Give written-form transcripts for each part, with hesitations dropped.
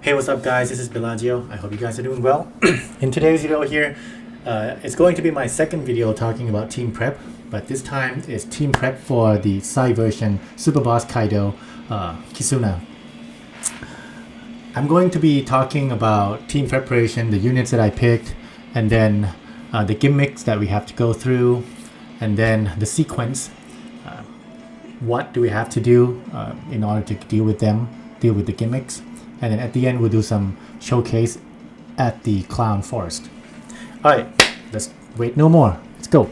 Hey, what's up guys, this is Bellagio. I hope you guys are doing well. In today's video here, it's going to be my second video talking about team prep, but this time is team prep for the Psy version Super Boss Kaido Kizuna. I'm going to be talking about team preparation, the units that I picked, and then the gimmicks that we have to go through, and then the sequence. What do we have to do in order to deal with the gimmicks. And then at the end, we'll do some showcase at the Clown Forest. Alright, let's wait no more. Let's go.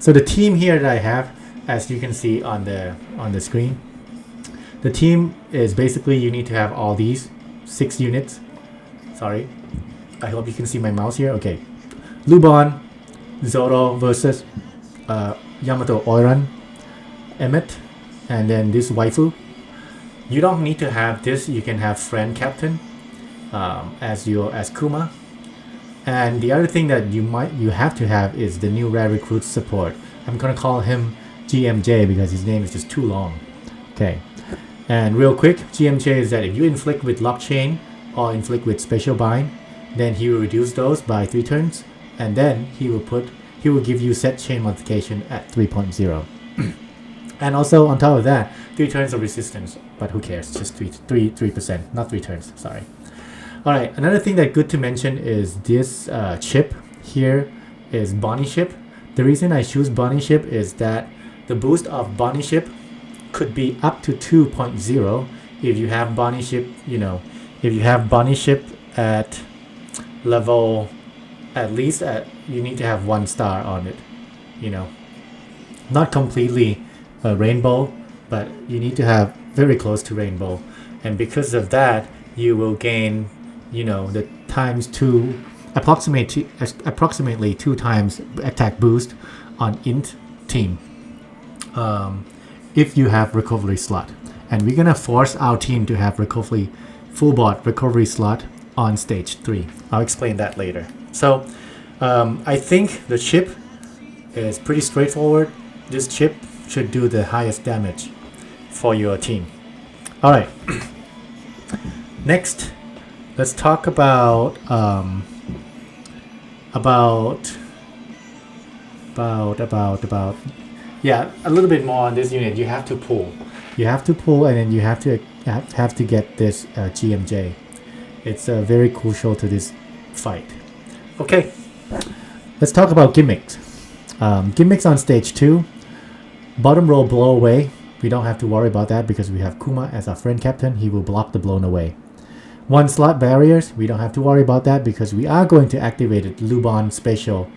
So the team here that I have, as you can see on the screen, the team is basically you need to have all these 6 units. Sorry, I hope you can see my mouse here. Okay, Lubon, Zoro versus Yamato Oiran, Emmet, and then this waifu. You don't need to have this. You can have friend captain as Kuma. And the other thing that you have to have is the new rare recruit support. I'm gonna call him GMJ because his name is just too long. Okay. And real quick, GMJ is that if you inflict with lock chain or inflict with special bind, then he will reduce those by 3 turns, and then he will give you set chain modification at 3.0. And also on top of that, 3 turns of resistance, but who cares? Just 3%, not 3 turns. Sorry. All right. Another thing that good to mention is this chip here is Bonnie ship. The reason I choose Bonnie ship is that the boost of Bonnie ship could be up to 2.0 if you have Bonnie ship. If you have Bonnie ship at level, at least you need to have 1 star on it. Not completely. Rainbow, but you need to have very close to rainbow, and because of that you will gain the times 2 approximately 2 times attack boost on int team if you have recovery slot, and we're gonna force our team to have full board recovery slot on stage 3. I'll explain that later. So I think the chip is pretty straightforward. This chip should do the highest damage for your team. All right. Next, let's talk about yeah, a little bit more on this unit. You have to pull, and then you have to get this GMJ. It's very crucial to this fight. Okay, let's talk about gimmicks. Gimmicks on stage 2. Bottom row blow away. We don't have to worry about that because we have Kuma as our friend captain. He will block the blown away. 1 slot barriers. We don't have to worry about that because we are going to activate it Lubon special.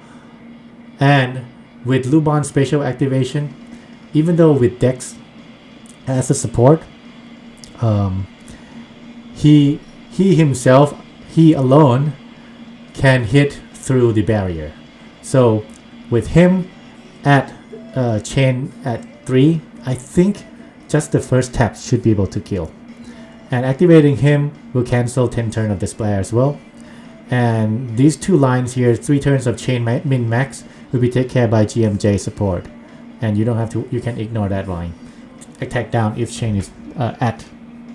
And with Lubon special activation, even though with Dex as a support, he alone can hit through the barrier. So with him at chain at 3, I think just the first tap should be able to kill, and activating him will cancel 10 turn of display as well. And these 2 lines here, 3 turns of chain min max, will be taken care by GMJ support, and you can ignore that line. Attack down if chain is at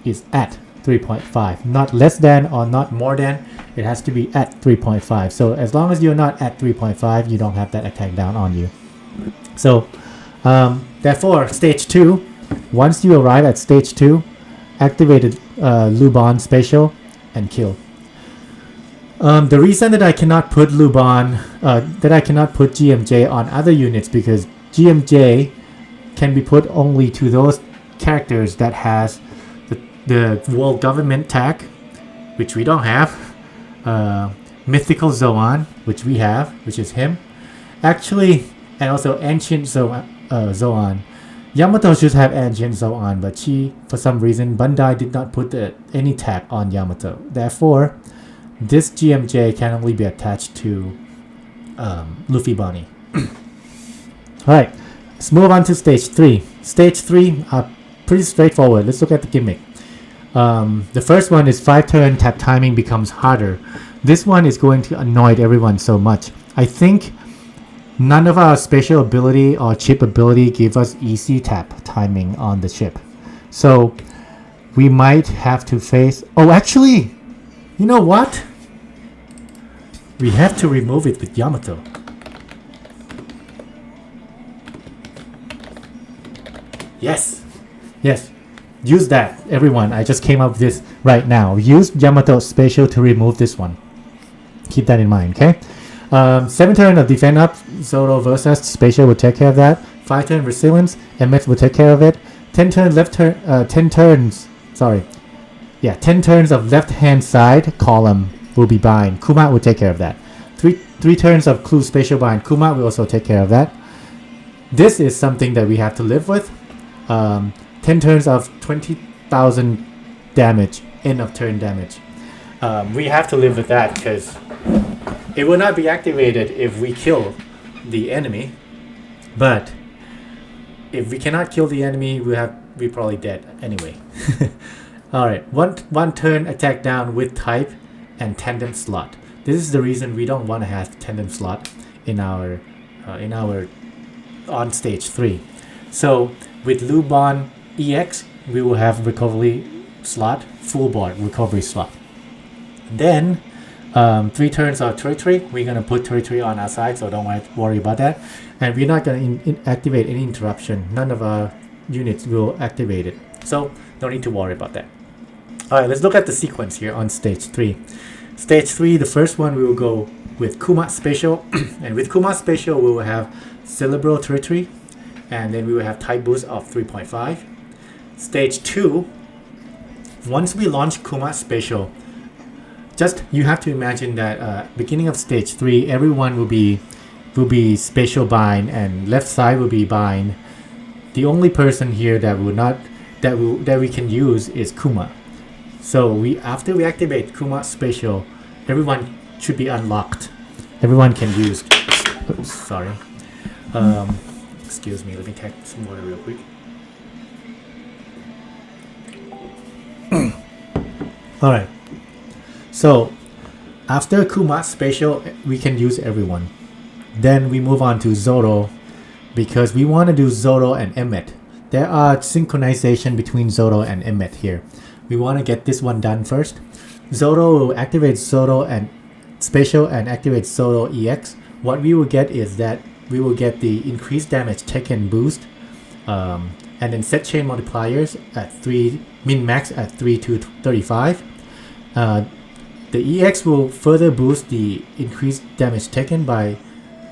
3.5, not less than or not more than. It has to be at 3.5. so as long as you're not at 3.5, you don't have that attack down on you. So therefore stage 2, once you arrive at stage 2, activated Lubon special and kill. The reason that I cannot put GMJ on other units, because GMJ can be put only to those characters that has the world government tag, which we don't have, mythical Zoan, which we have, which is him actually, and also ancient Zoan. Yamato should have ancient Zoan, but for some reason Bandai did not put any tag on Yamato. Therefore, this GMJ can only be attached to Luffy Bonnie. Alright, let's move on to stage 3. Stage 3 are pretty straightforward. Let's look at the gimmick. The first one is 5 turn tap timing becomes harder. This one is going to annoy everyone so much. I think none of our special ability or chip ability give us easy tap timing on the chip. So we might have to face... Oh, actually, You know what? We have to remove it with Yamato. Yes. Yes. Use that, everyone. I just came up with this right now. Use Yamato special to remove this one. Keep that in mind, okay? 7 turn of defend up, Zoro versus special will take care of that. 5 turn resilience, MX will take care of it. 10 turn left turn, 10 turns, sorry. Yeah, 10 turns of left hand side column will be bind. Kuma will take care of that. 3 turns of clue special bind. Kuma will also take care of that. This is something that we have to live with. 10 turns of 20,000 damage, end of turn damage. We have to live with that because it will not be activated if we kill the enemy. But if we cannot kill the enemy, we're probably dead anyway. Alright, one turn attack down with type and tandem slot. This is the reason we don't want to have tandem slot in our on stage 3. So with Lubon EX, we will have recovery slot, full board recovery slot. Then 3 turns of territory. We're gonna put territory on our side, so don't worry about that. And we're not gonna activate any interruption. None of our units will activate it, so don't need to worry about that. All right, let's look at the sequence here on stage 3. Stage 3, the first one we will go with Kuma special, and with Kuma special we will have cerebral territory, and then we will have type boost of 3.5. Stage 2, once we launch Kuma special, just you have to imagine that beginning of stage 3, everyone will be special bind and left side will be bind. The only person here that we can use is Kuma. So after we activate Kuma special, everyone should be unlocked. Everyone can use. Oops, sorry. Excuse me. Let me take some water real quick. All right. So after Kuma special, we can use everyone. Then we move on to Zoro because we want to do Zoro and Emmet. There are synchronization between Zoro and Emmet here. We want to get this one done first. Zoro will activate Zoro and special and activate Zoro EX. What we will get is that we will get the increased damage taken boost, and then set chain multipliers at 3, min max at 3 to 35. The EX will further boost the increased damage taken by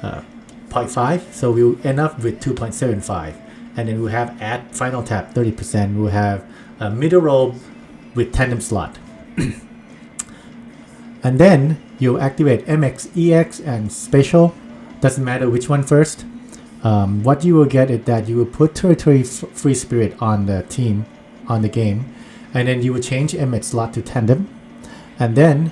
0.5, so we'll end up with 2.75. And then we'll have at final tap 30%. We'll have a middle roll with tandem slot. And then you'll activate MX, EX, and special. Doesn't matter which one first. What you will get is that you will put territory free spirit on the team, on the game, and then you will change MX slot to tandem. And then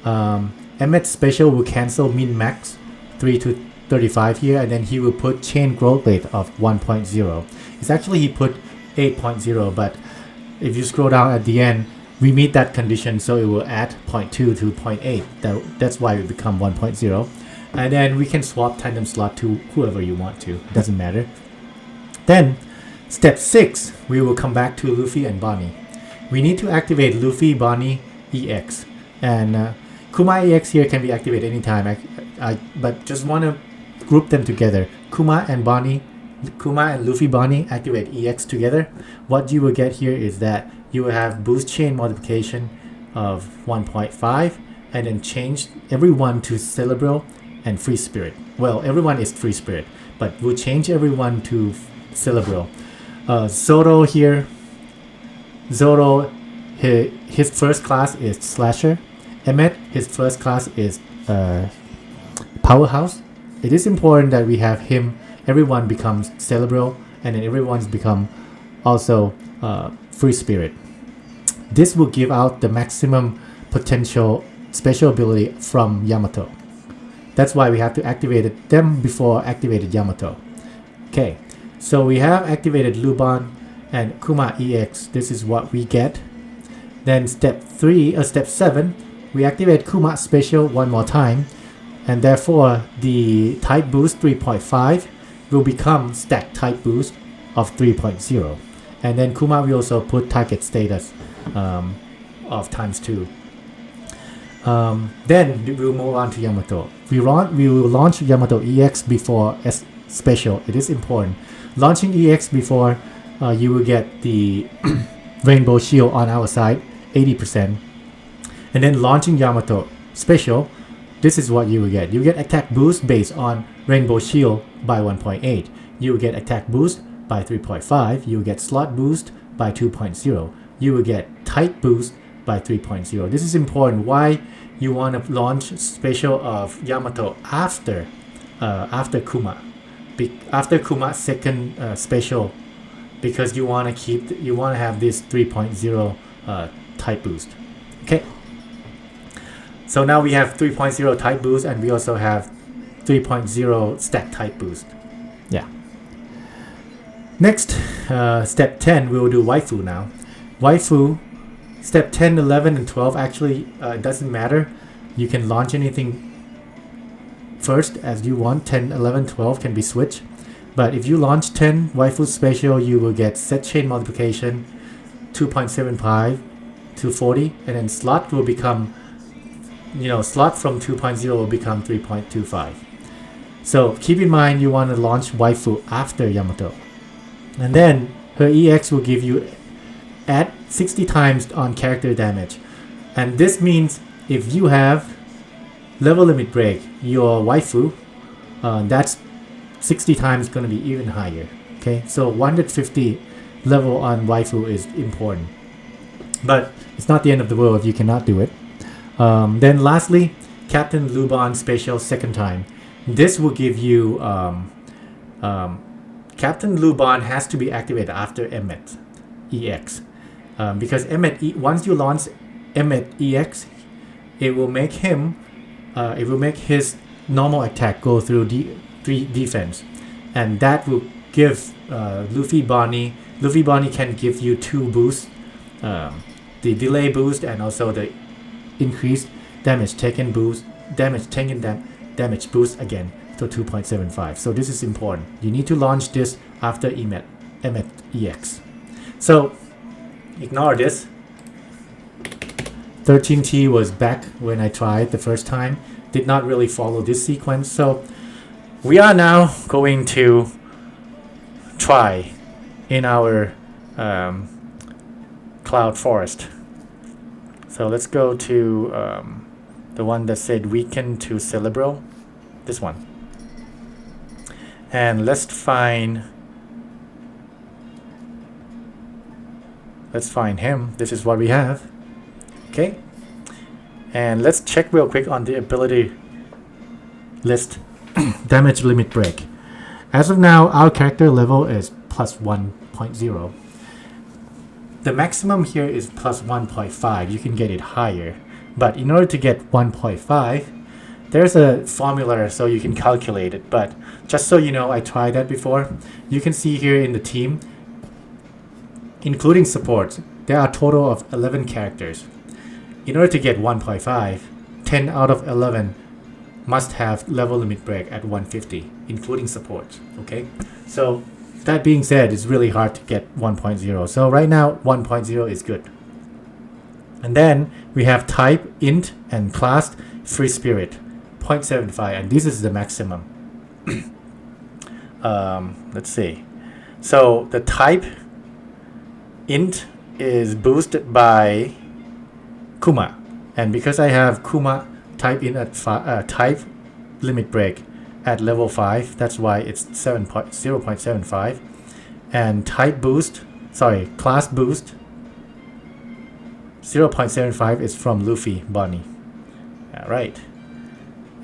Emmet special will cancel min max 3 to 35 here, and then he will put chain growth rate of 1.0. It's actually he put 8.0, but if you scroll down at the end, we meet that condition, so it will add 0.2 to 0.8. That's why we become 1.0. And then we can swap tandem slot to whoever you want to. Doesn't matter. Then step 6, we will come back to Luffy and Bonnie. We need to activate Luffy, Bonnie, EX, and Kuma EX here can be activated anytime. But just want to group them together. Kuma and Luffy Bonnie activate EX together. What you will get here is that you will have boost chain multiplication of 1.5, and then change everyone to cerebral and free spirit. Well, everyone is free spirit, but we'll change everyone to cerebral. Zoro here. Zoro, his first class is slasher. Emmet, his first class is powerhouse. It is important that we have him. Everyone becomes cerebral, and then everyone's become also free spirit. This will give out the maximum potential special ability from Yamato. That's why we have to activate them before activated Yamato. Okay, so we have activated Lubon and Kuma EX. This is what we get. Then step 7, we activate Kuma special one more time, and therefore the type boost 3.5 will become stack type boost of 3.0. And then Kuma will also put target status of times 2. Then we'll move on to Yamato. We will launch Yamato EX before special. It is important. Launching EX before you will get the Rainbow Shield on our side, 80%. And then launching Yamato special, this is what you will get. You get attack boost based on Rainbow Shield by 1.8. You will get attack boost by 3.5. You will get slot boost by 2.0. You will get type boost by 3.0. This is important. Why you want to launch special of Yamato after Kuma, after Kuma's second special, because you want to have this 3.0 type boost. Okay. So now we have 3.0 type boost, and we also have 3.0 stack type boost. Yeah. Next, step 10, we will do waifu now. Waifu, step 10, 11, and 12 actually it doesn't matter. You can launch anything first as you want. 10, 11, 12 can be switched. But if you launch 10 waifu special, you will get set chain multiplication 2.75 to 40, and then slot will become, slot from 2.0 will become 3.25. So keep in mind you want to launch waifu after Yamato. And then her EX will give you add 60 times on character damage. And this means if you have level limit break, your waifu, that's 60 times going to be even higher. Okay, so 150 level on waifu is important. But it's not the end of the world if you cannot do it. Then lastly, Captain Luban special second time. This will give you Captain Luban has to be activated after Emmet EX, because once you launch Emmet EX, it will make his normal attack go through 3 defense, and that will give Luffy Bonnie can give you 2 boosts, the delay boost and also the increased damage taken boost, damage boost again to 2.75. So this is important. You need to launch this after Emmet EX. So ignore this. 13T was back when I tried the first time. Did not really follow this sequence. So we are now going to try in our Cloud Forest. So let's go to the one that said weaken to Cerebro. This one. And let's find him. This is what we have. Okay. And let's check real quick on the ability list. Damage limit break. As of now, our character level is plus 1.0. The maximum here is plus 1.5. You can get it higher. But in order to get 1.5, there's a formula so you can calculate it. But just so you know, I tried that before. You can see here in the team, including support, there are a total of 11 characters. In order to get 1.5, 10 out of 11 must have level limit break at 150, including support. Okay, so that being said, it's really hard to get 1.0. So right now 1.0 is good. And then we have type, int, and class free spirit 0.75, and this is the maximum. Let's see. So the type int is boosted by Kuma, and because I have Kuma type in at type limit break at level 5, that's why it's 0.75. And type boost, class boost 0.75 is from Luffy Bonnie. Alright.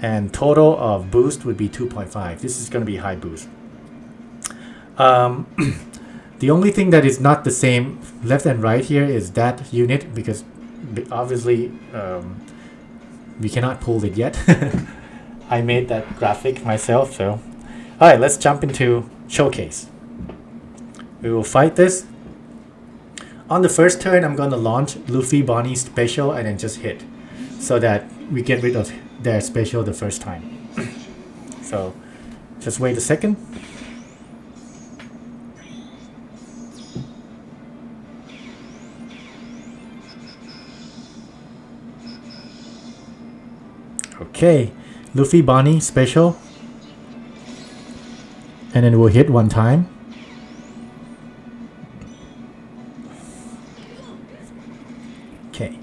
And total of boost would be 2.5. This is going to be high boost. The only thing that is not the same left and right here is that unit, because obviously we cannot pull it yet. I made that graphic myself. So alright, let's jump into showcase. We will fight this. On the first turn, I'm going to launch Luffy Bonnie special and then just hit, so that we get rid of their special the first time. So just wait a second. Okay, Luffy Bonnie special. And then we'll hit one time. Okay.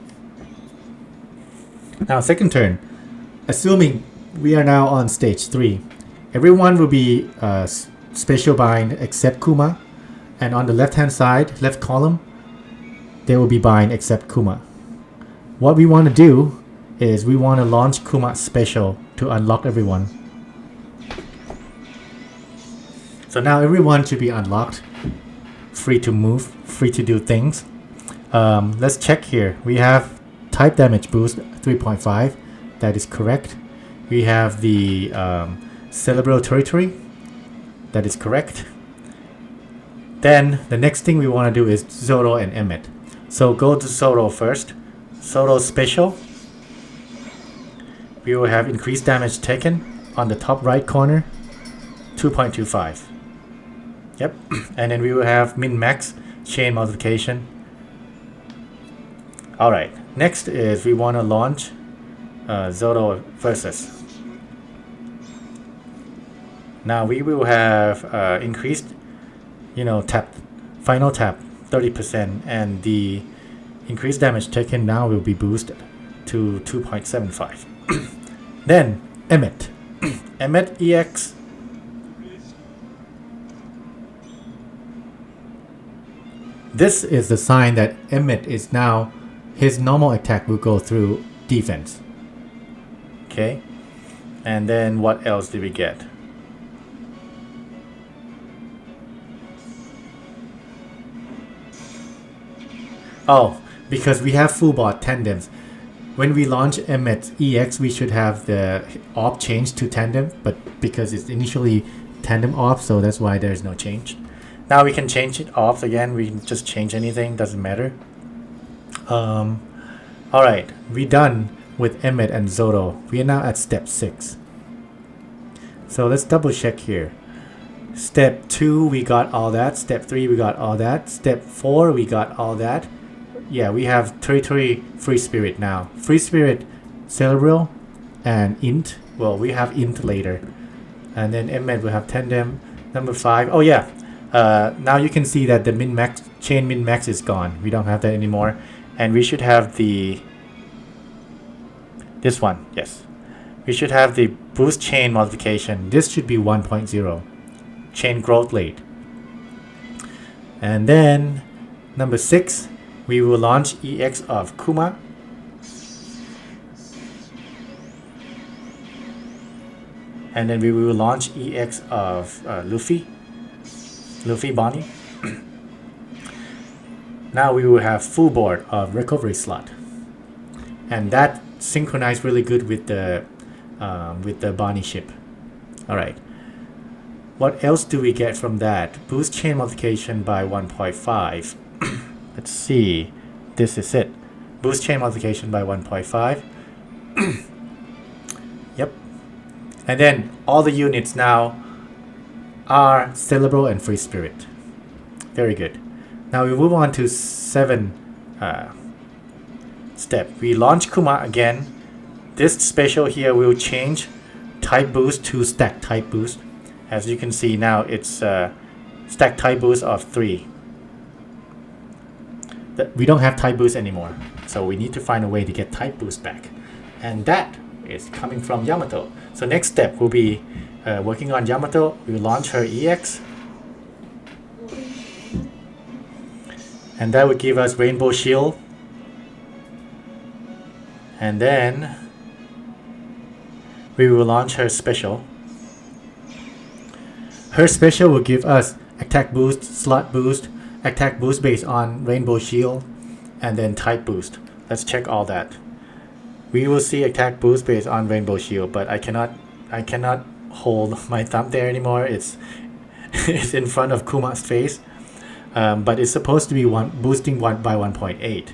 Now second turn. Assuming we are now on stage 3. Everyone will be special bind except Kuma. And on the left hand side, left column, they will be bind except Kuma. What we want to do is we want to launch Kuma special to unlock everyone. So now everyone should be unlocked, free to move, free to do things. Let's check here. We have type damage boost 3.5. That is correct. We have the cerebral territory. That is correct. Then the next thing we want to do is Zoro and Emmett. So go to Zoro first. Zoro special. We will have increased damage taken on the top right corner, 2.25. Yep. And then we will have min-max chain multiplication. Alright. Next is we want to launch Zoro versus. Now we will have increased, tap, final tap 30%, and the increased damage taken now will be boosted to 2.75. Then Emmett. Emmett EX. This is the sign that Emmett is now, his normal attack will go through defense. Okay. And then what else did we get? Oh, because we have full bot tandems. When we launch Emmett EX, we should have the op change to tandem, but because it's initially tandem op, so that's why there's no change. Now we can change it off again. We can just change anything, doesn't matter. Alright, we're done with Emmett and Zoro. We are now at step 6. So let's double check here. Step 2, we got all that. Step 3, we got all that. Step 4, we got all that. Yeah, we have territory free spirit now. Free spirit, cerebral, and int. Well, we have int later. And then Emmett will have tandem. Number 5. Oh yeah. Now you can see that the min-max chain min-max is gone. We don't have that anymore. And we should have this one. Yes. We should have the boost chain multiplication. This should be 1.0. Chain growth rate. And then number 6, we will launch EX of Kuma. And then we will launch EX of Luffy Bonnie. Now we will have full board of recovery slot, and that synchronized really good with the Bonnie ship. All right. What else do we get from that? Boost chain multiplication by 1.5. Let's see. This is it. Boost chain multiplication by 1.5. Yep. And then all the units now are cerebral and free spirit. Very good. Now we move on to 7 step. We launch Kuma again. This special here will change type boost to stack type boost. As you can see now, it's stack type boost of 3. We don't have type boost anymore, so we need to find a way to get type boost back, and that is coming from Yamato. So next step will be working on Yamato. We will launch her EX, and that will give us Rainbow Shield, and then we will launch her special. Her special will give us attack boost, slot boost, attack boost based on Rainbow Shield, and then type boost. Let's check all that. We will see attack boost based on Rainbow Shield, but I cannot hold my thumb there anymore. It's in front of Kuma's face, but it's supposed to be boosting by 1.8.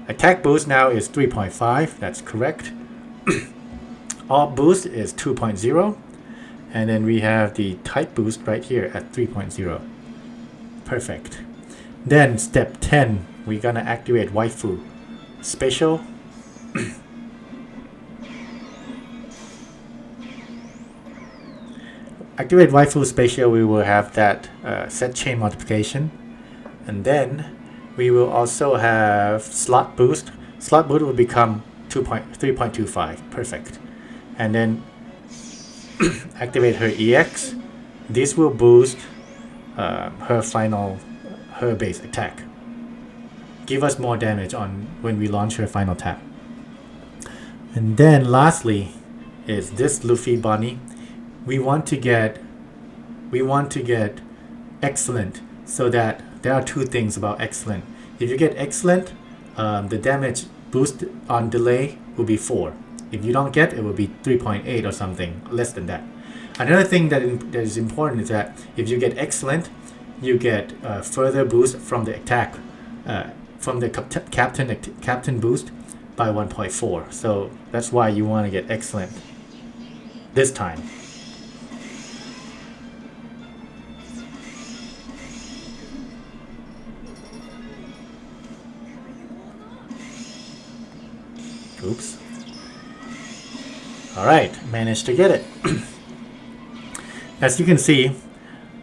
Attack boost now is 3.5. That's correct. All boost is 2.0, and then we have the type boost right here at 3.0. Perfect. Then step 10, we're gonna activate waifu special. activate waifu special, we will have that set chain multiplication, and then we will also have slot boost. Slot boost will become 3.25, perfect. And then activate her EX. This will boost her base attack. Give us more damage on when we launch her final tap. And then lastly is this Luffy Bunny. We want to get excellent, so that there are two things about excellent. If you get excellent, the damage boost on delay will be 4. If you don't get, it will be 3.8 or something less than that. Another thing that is important is that if you get excellent, you get further boost from the attack, from the captain boost by 1.4. So that's why you want to get excellent this time. Oops. Alright, managed to get it. As you can see,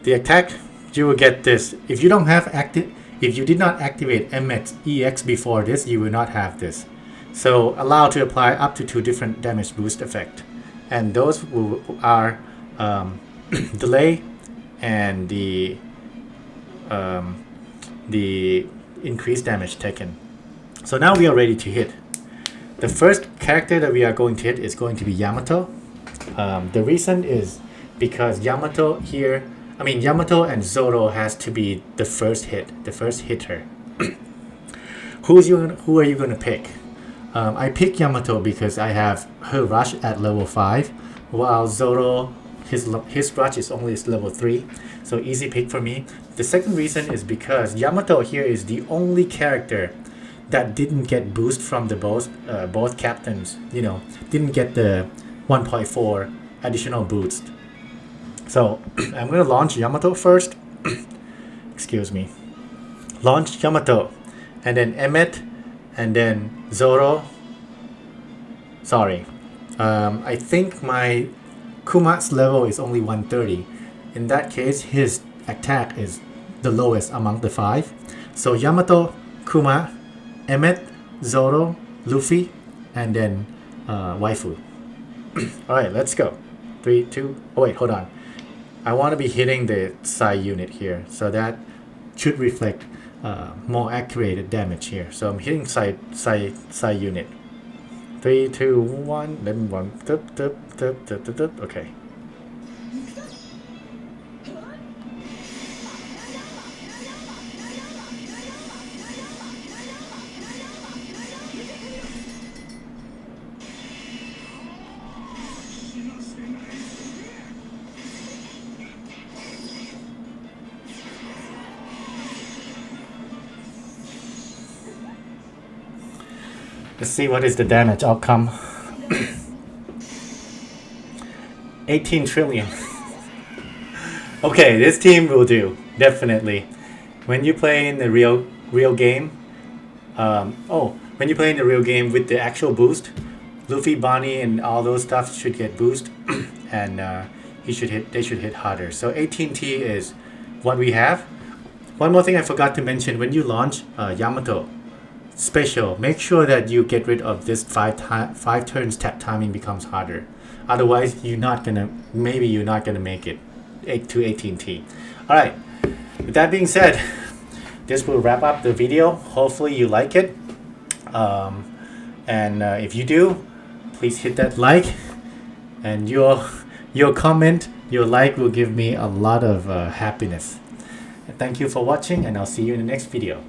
the attack, you will get this. If you don't have if you did not activate EX before this, you will not have this. So allow to apply up to 2 different damage boost effect, and those are delay and the increased damage taken. So now we are ready to hit. The first character that we are going to hit is going to be Yamato. The reason is because Yamato and Zoro has to be the first hitter. Who are you going to pick? I pick Yamato because I have her rush at level 5, while Zoro, his rush is only level 3, so easy pick for me. The second reason is because Yamato here is the only character that didn't get boost from the both captains, didn't get the 1.4 additional boost. So I'm gonna launch Yamato first. Excuse me. Launch Yamato, and then Emmet, and then Zoro. Sorry, I think my Kuma's level is only 130. In that case, his attack is the lowest among the 5. So Yamato, Kuma, Emmet, Zoro, Luffy, and then waifu. Alright, let's go. 3, 2, oh wait, hold on. I want to be hitting the Psy unit here, so that should reflect more accurate damage here. So I'm hitting Psy unit. 3, 2, 1, then 1, okay. Let's see what is the damage outcome. 18 trillion. Okay, this team will do, definitely. When you play in the real game, when you play in the real game with the actual boost, Luffy, Bonnie, and all those stuff should get boost, and they should hit harder. So 18T is what we have. One more thing I forgot to mention: when you launch Yamato special, make sure that you get rid of this 5 turns tap timing becomes harder. Otherwise, you're not gonna make it to 18T. All right. With that being said, this will wrap up the video. Hopefully you like it. If you do, please hit that like, and your comment, your like will give me a lot of happiness. Thank you for watching, and I'll see you in the next video.